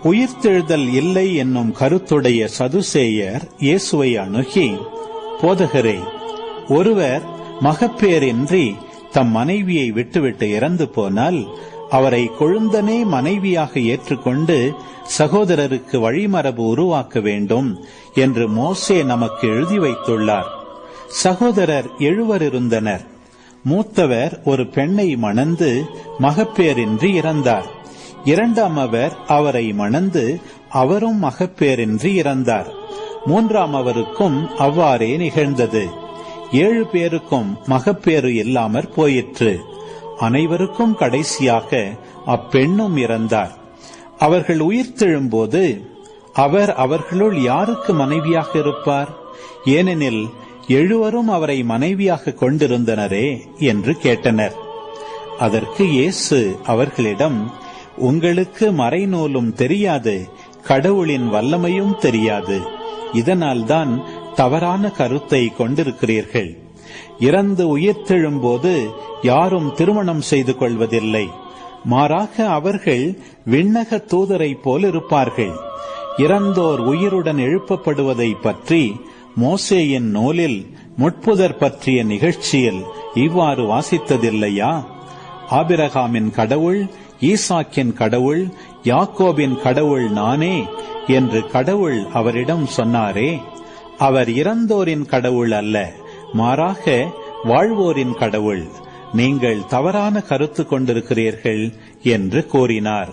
உயிர்த்தெழுதல் இல்லை என்னும் கருத்துடைய சதுசேயர் இயேசுவை அணுகி, போதகரே, ஒருவர் மகப்பேரின்றி தம் மனைவியை விட்டுவிட்டு இறந்து போனால் அவரை கொழுந்தனே மனைவியாக ஏற்றுக்கொண்டு சகோதரருக்கு வழிமரபு உருவாக்க வேண்டும் என்று மோசே நமக்கு எழுதி வைத்துள்ளார். சகோதரர் 7 இருந்தனர். மூத்தவர் ஒரு பெண்ணை மணந்து மகப்பேரின்றி இறந்தார். இரண்டாமவர் அவரை மணந்து அவரும் மகப்பேரின்றி இறந்தார். மூன்றாமவருக்கும் அவ்வாறே நிகழ்ந்தது. 7 பேருக்கும் மகப்பேறு இல்லாமற் போயிற்று. அனைவருக்கும் கடைசியாக அப்பெண்ணும் இறந்தார். அவர்கள் உயிர்த்தெழும்போது அவர் அவர்களுள் யாருக்கு மனைவியாக இருப்பார்? ஏனெனில் 7 அவரை மனைவியாக கொண்டிருந்தனரே என்று கேட்டனர். அதற்கு இயேசு அவர்களிடம், உங்களுக்கு மறைநூலும் தெரியாது, கடவுளின் வல்லமையும் தெரியாது. இதனால்தான் தவறான கருத்தை கொண்டிருக்கிறீர்கள். இறந்து உயிர்த்தெழும்போது யாரும் திருமணம் செய்து கொள்வதில்லை. மாறாக அவர்கள் விண்ணக தூதரை போலிருப்பார்கள். இறந்தோர் உயிருடன் எழுப்பப்படுவதை பற்றி மோசேயின் நூலில் முட்புதர் பற்றிய நிகழ்ச்சியில் இவ்வாறு வாசித்ததில்லையா? ஆபிரகாமின் கடவுள், ஈசாக்கின் கடவுள், யாக்கோபின் கடவுள் நானே என்று கடவுள் அவரிடம் சொன்னாரே. அவர் இறந்தோரின் கடவுள் அல்ல, மாறாக வாழ்வோரின் கடவுள். நீங்கள் தவறான கருத்து கொண்டிருக்கிறீர்கள் என்று கூறினார்.